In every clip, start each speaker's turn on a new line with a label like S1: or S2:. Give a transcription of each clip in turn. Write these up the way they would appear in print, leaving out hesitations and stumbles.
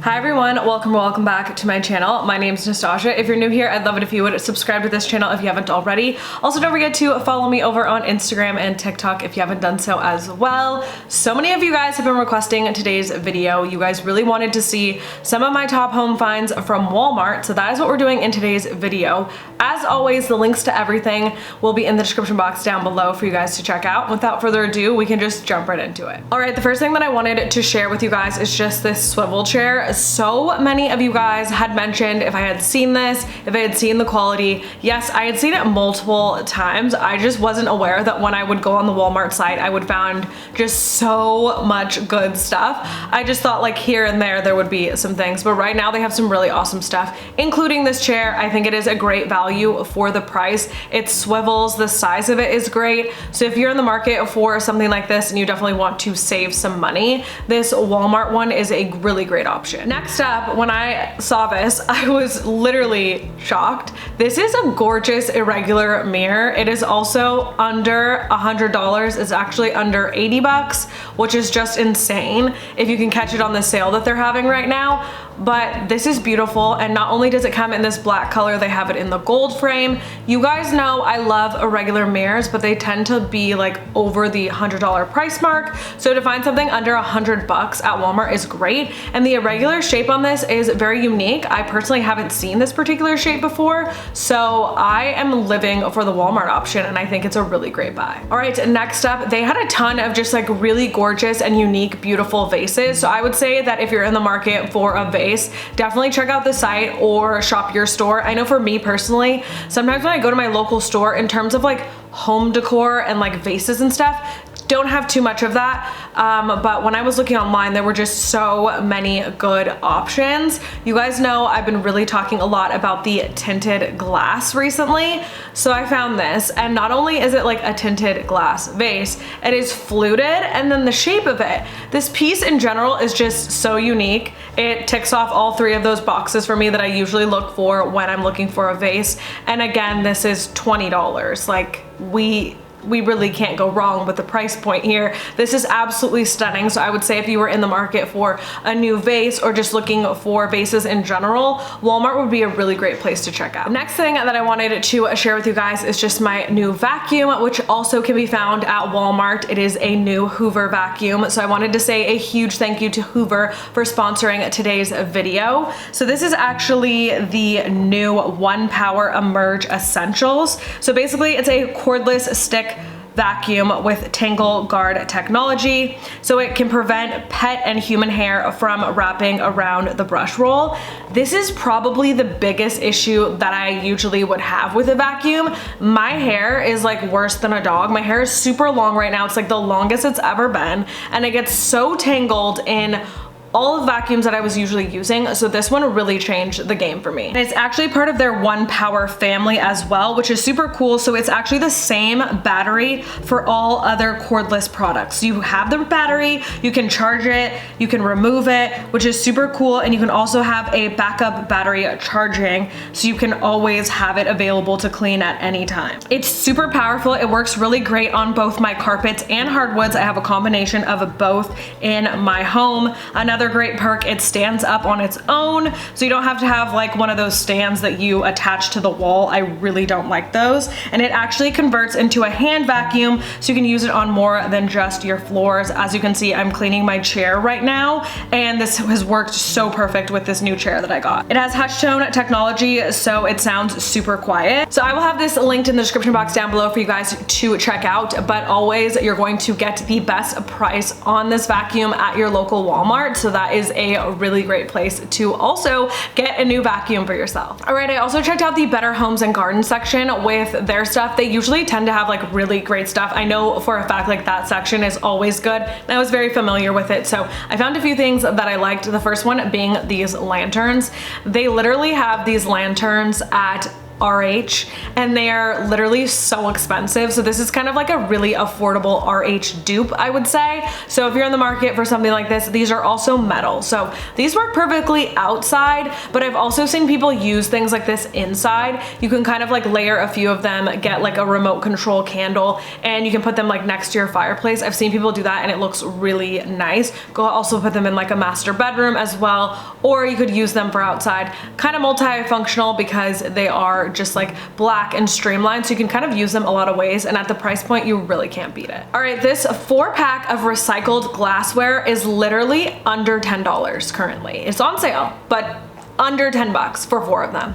S1: Hi everyone, welcome back to my channel. My name is Nastazsa. If you're new here, I'd love it if you would subscribe to this channel if you haven't already. Also, don't forget to follow me over on Instagram and TikTok if you haven't done so as well. So many of you guys have been requesting today's video. You guys really wanted to see some of my top home finds from Walmart, so that is what we're doing in today's video. As always, the links to everything will be in the description box down below for you guys to check out. Without further ado, we can just jump right into it. All right, the first thing that I wanted to share with you guys is just this swivel chair. So many of you guys had mentioned if I had seen this, if I had seen the quality. Yes, I had seen it multiple times. I just wasn't aware that when I would go on the Walmart site, I would find just so much good stuff. I just thought like here and there would be some things, but right now they have some really awesome stuff, including this chair. I think it is a great value for the price. It swivels, the size of it is great. So if you're in the market for something like this and you definitely want to save some money, this Walmart one is a really great option. Next up, when I saw this, I was literally shocked. This is a gorgeous irregular mirror. It is also under $100. It's actually under 80 bucks, which is just insane if you can catch it on the sale that they're having right now. But this is beautiful, and not only does it come in this black color, they have it in the gold frame. You guys know I love irregular mirrors, but they tend to be like over the $100 price mark. So to find something under 100 bucks at Walmart is great. And the irregular shape on this is very unique. I personally haven't seen this particular shape before, so I am living for the Walmart option, and I think it's a really great buy. All right, next up, they had a ton of just like really gorgeous and unique, beautiful vases. So I would say that if you're in the market for a vase, definitely check out the site or shop your store. I know for me personally, sometimes when I go to my local store, in terms of like home decor and like vases and stuff, don't have too much of that, but when I was looking online, there were just so many good options. You guys know I've been really talking a lot about the tinted glass recently, so I found this, and not only is it like a tinted glass vase, it is fluted, and then the shape of it, this piece in general is just so unique. It ticks off all three of those boxes for me that I usually look for when I'm looking for a vase, and again, this is $20. Like, we really can't go wrong with the price point here. This is absolutely stunning. So I would say if you were in the market for a new vase or just looking for vases in general, Walmart would be a really great place to check out. Next thing that I wanted to share with you guys is just my new vacuum, which also can be found at Walmart. It is a new Hoover vacuum. So I wanted to say a huge thank you to Hoover for sponsoring today's video. So this is actually the new One Power Emerge Essentials. So basically it's a cordless stick vacuum with Tangle Guard technology, so it can prevent pet and human hair from wrapping around the brush roll. This is probably the biggest issue that I usually would have with a vacuum. My hair is like worse than a dog. My hair is super long right now. It's like the longest it's ever been, and it gets so tangled in all of vacuums that I was usually using, so this one really changed the game for me. And it's actually part of their One Power family as well, which is super cool. So it's actually the same battery for all other cordless products. So you have the battery, you can charge it, you can remove it, which is super cool, and you can also have a backup battery charging, so you can always have it available to clean at any time. It's super powerful. It works really great on both my carpets and hardwoods. I have a combination of both in my home. Another great perk, it stands up on its own, so you don't have to have like one of those stands that you attach to the wall. I really don't like those. And it actually converts into a hand vacuum, so you can use it on more than just your floors. As you can see, I'm cleaning my chair right now, and this has worked so perfect with this new chair that I got. It has touch tone technology, so it sounds super quiet. So I will have this linked in the description box down below for you guys to check out, but always you're going to get the best price on this vacuum at your local Walmart. So that is a really great place to also get a new vacuum for yourself. All right, I also checked out the Better Homes and Garden section with their stuff. They usually tend to have like really great stuff. I know for a fact like that section is always good, and I was very familiar with it. So I found a few things that I liked. The first one being these lanterns. They literally have these lanterns at RH, and they are literally so expensive. So this is kind of like a really affordable RH dupe, I would say. So if you're in the market for something like this, these are also metal. So these work perfectly outside, but I've also seen people use things like this inside. You can kind of like layer a few of them, get like a remote control candle, and you can put them like next to your fireplace. I've seen people do that and it looks really nice. Go also put them in like a master bedroom as well, or you could use them for outside. Kind of multifunctional because they are just like black and streamlined, so you can kind of use them a lot of ways, and at the price point you really can't beat it. All right, this 4-pack of recycled glassware is literally under $10 currently. It's on sale, but under 10 bucks for 4 of them.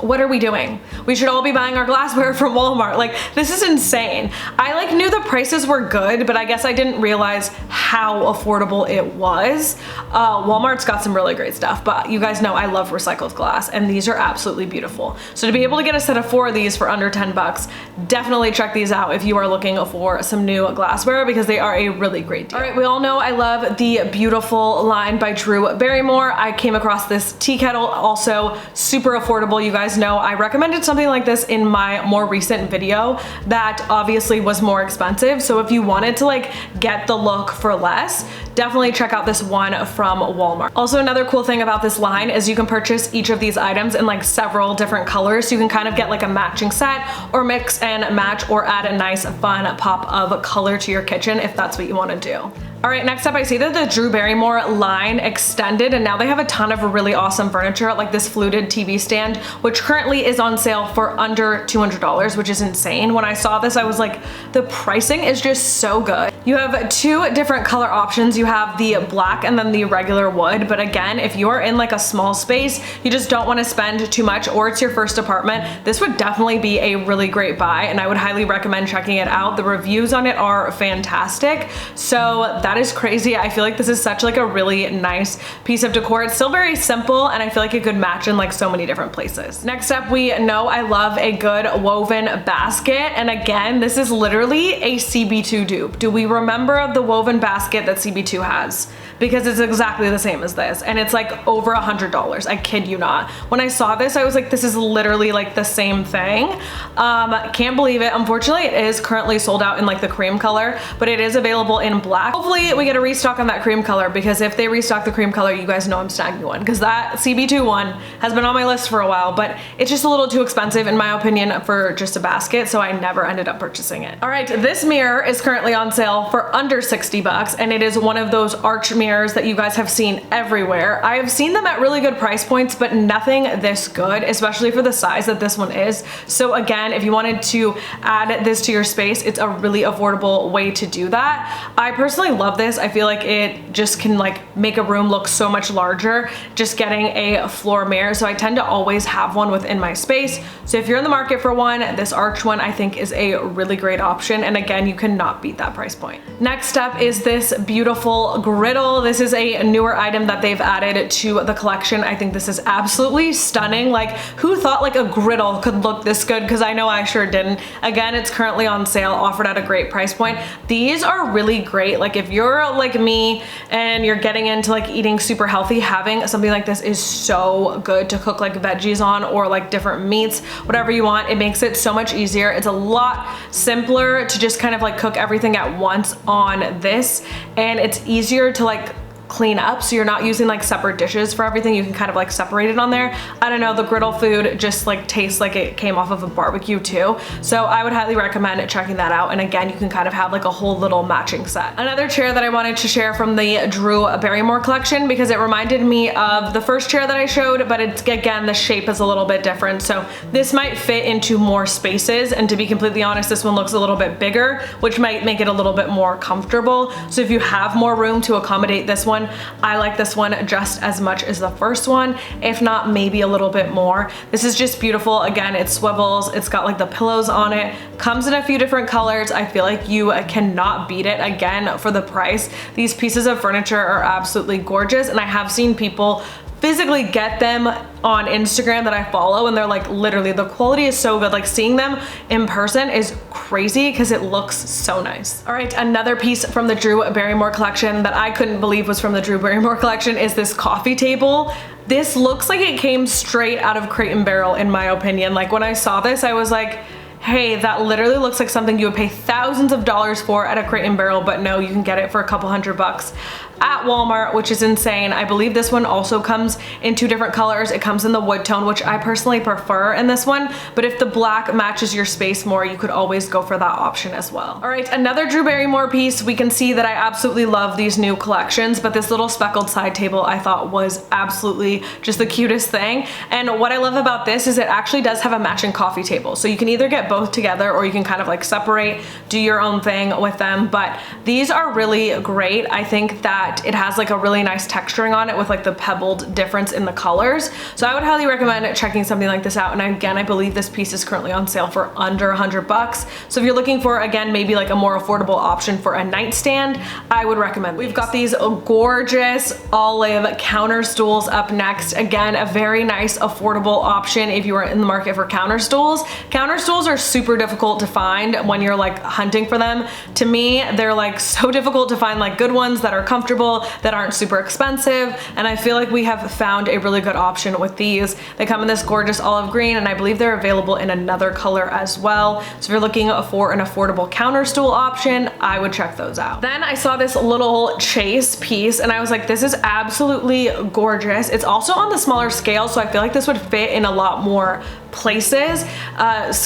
S1: What are we doing? We should all be buying our glassware from Walmart. Like, this is insane. I like knew the prices were good, but I guess I didn't realize how affordable it was. Walmart's got some really great stuff, but you guys know I love recycled glass, and these are absolutely beautiful. So to be able to get a set of 4 of these for under 10 bucks, definitely check these out if you are looking for some new glassware, because they are a really great deal. All right, we all know I love the Beautiful line by Drew Barrymore. I came across this tea kettle, also super affordable. You guys know I recommended something like this in my more recent video that obviously was more expensive. So if you wanted to like get the look for less, definitely check out this one from Walmart. Also, another cool thing about this line is you can purchase each of these items in like several different colors. So you can kind of get like a matching set, or mix and match, or add a nice fun pop of color to your kitchen if that's what you want to do. All right, next up, I see that the Drew Barrymore line extended, and now they have a ton of really awesome furniture, like this fluted TV stand, which currently is on sale for under $200, which is insane. When I saw this, I was like, the pricing is just so good. You have 2 different color options. You have the black and then the regular wood. But again, if you are in like a small space, you just don't want to spend too much, or it's your first apartment, this would definitely be a really great buy, and I would highly recommend checking it out. The reviews on it are fantastic. So that is crazy. I feel like this is such like a really nice piece of decor. It's still very simple, and I feel like it could match in like so many different places. Next up, we know I love a good woven basket, and again, this is literally a CB2 dupe. Do we remember the woven basket that CB2 has? Because it's exactly the same as this, and it's like over $100. I kid you not. When I saw this, I was like, this is literally like the same thing. Can't believe it. Unfortunately, it is currently sold out in like the cream color, but it is available in black. Hopefully we get a restock on that cream color, because if they restock the cream color, you guys know I'm snagging one, because that CB2 one has been on my list for a while, but it's just a little too expensive in my opinion for just a basket, so I never ended up purchasing it. All right, this mirror is currently on sale for under 60 bucks, and it is one of those arch mirrors that you guys have seen everywhere. I have seen them at really good price points, but nothing this good, especially for the size that this one is. So again, if you wanted to add this to your space, it's a really affordable way to do that. I personally love this. I feel like it just can like make a room look so much larger, just getting a floor mirror. So I tend to always have one within my space. So if you're in the market for one, this arch one I think is a really great option. And again, you cannot beat that price point. Next up is this beautiful griddle. This is a newer item that they've added to the collection. I think this is absolutely stunning. Like, who thought like a griddle could look this good? Because I know I sure didn't. Again, it's currently on sale, offered at a great price point. These are really great. Like, if you're like me and you're getting into like eating super healthy, having something like this is so good to cook like veggies on, or like different meats, whatever you want. It makes it so much easier. It's a lot simpler to just kind of like cook everything at once on this, and it's easier to like clean up, so you're not using like separate dishes for everything. You can kind of like separate it on there. I don't know, the griddle food just like tastes like it came off of a barbecue too, so I would highly recommend checking that out. And again, you can kind of have like a whole little matching set. Another chair that I wanted to share from the Drew Barrymore collection, because it reminded me of the first chair that I showed, but it's, again, the shape is a little bit different, so this might fit into more spaces. And to be completely honest, this one looks a little bit bigger, which might make it a little bit more comfortable. So if you have more room to accommodate this one, I like this one just as much as the first one, if not maybe a little bit more. This is just beautiful. Again, it swivels, it's got like the pillows on it, comes in a few different colors. I feel like you cannot beat it. Again, for the price, these pieces of furniture are absolutely gorgeous, and I have seen people physically get them on Instagram that I follow, and they're like, literally the quality is so good. Like seeing them in person is crazy because it looks so nice. All right, another piece from the Drew Barrymore collection that I couldn't believe was from the Drew Barrymore collection is this coffee table. This looks like it came straight out of Crate & Barrel in my opinion. Like when I saw this, I was like, hey, that literally looks like something you would pay thousands of dollars for at a Crate & Barrel, but no, you can get it for a couple $100 at Walmart, which is insane. I believe this one also comes in 2 different colors. It comes in the wood tone, which I personally prefer in this one, but if the black matches your space more, you could always go for that option as well. All right, another Drew Barrymore piece. We can see that I absolutely love these new collections, but this little speckled side table I thought was absolutely just the cutest thing. And what I love about this is it actually does have a matching coffee table. So you can either get both together or you can kind of like separate, do your own thing with them, but these are really great. I think that it has like a really nice texturing on it with like the pebbled difference in the colors. So I would highly recommend checking something like this out. And again, I believe this piece is currently on sale for under $100. So if you're looking for, again, maybe like a more affordable option for a nightstand, I would recommend these. We've got these gorgeous olive counter stools up next. Again, a very nice affordable option if you are in the market for counter stools. Counter stools are super difficult to find when you're like hunting for them. To me, they're like so difficult to find like good ones that are comfortable, that aren't super expensive, and I feel like we have found a really good option with these. They come in this gorgeous olive green, and I believe they're available in another color as well. So if you're looking for an affordable counter stool option, I would check those out. Then I saw this little chase piece, and I was like, this is absolutely gorgeous. It's also on the smaller scale, so I feel like this would fit in a lot more places.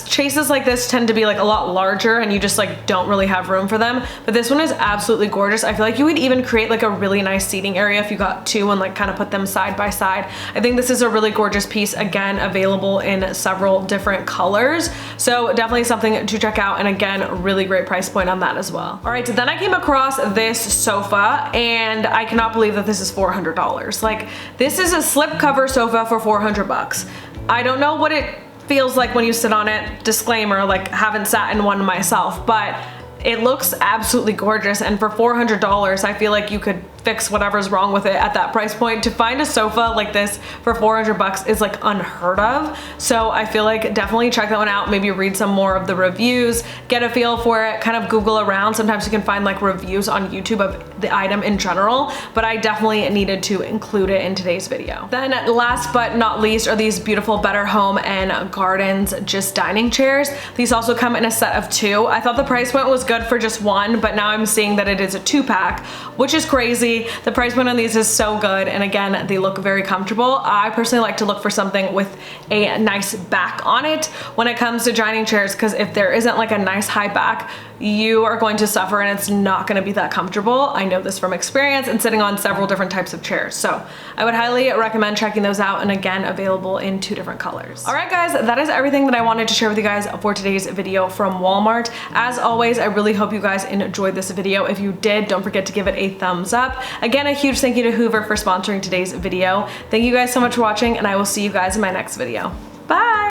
S1: Chases like this tend to be like a lot larger and you just like don't really have room for them, but this one is absolutely gorgeous. I feel like you would even create like a really nice seating area if you got 2 and like kind of put them side by side. I think this is a really gorgeous piece, again available in several different colors, so definitely something to check out, and again, really great price point on that as well. All right, then I came across this sofa and I cannot believe that this is $400. Like this is a slip cover sofa for $400. I don't know what it feels like when you sit on it. Disclaimer, like haven't sat in one myself, but it looks absolutely gorgeous, and for $400, I feel like you could fix whatever's wrong with it at that price point. To find a sofa like this for $400 is like unheard of. So I feel like definitely check that one out. Maybe read some more of the reviews, get a feel for it, kind of Google around. Sometimes you can find like reviews on YouTube of the item in general, but I definitely needed to include it in today's video. Then last but not least are these beautiful Better Home and Gardens just dining chairs. These also come in a set of 2. I thought the price point was good for just 1, but now I'm seeing that it is a 2-pack, which is crazy. The price point on these is so good, and again, they look very comfortable. I personally like to look for something with a nice back on it when it comes to dining chairs, because if there isn't like a nice high back, you are going to suffer and it's not going to be that comfortable. I know this from experience and sitting on several different types of chairs. So I would highly recommend checking those out, and again, available in 2 different colors. All right guys, that is everything that I wanted to share with you guys for today's video from Walmart. As always, I really hope you guys enjoyed this video. If you did, don't forget to give it a thumbs up. Again, a huge thank you to Hoover for sponsoring today's video. Thank you guys so much for watching, and I will see you guys in my next video. Bye!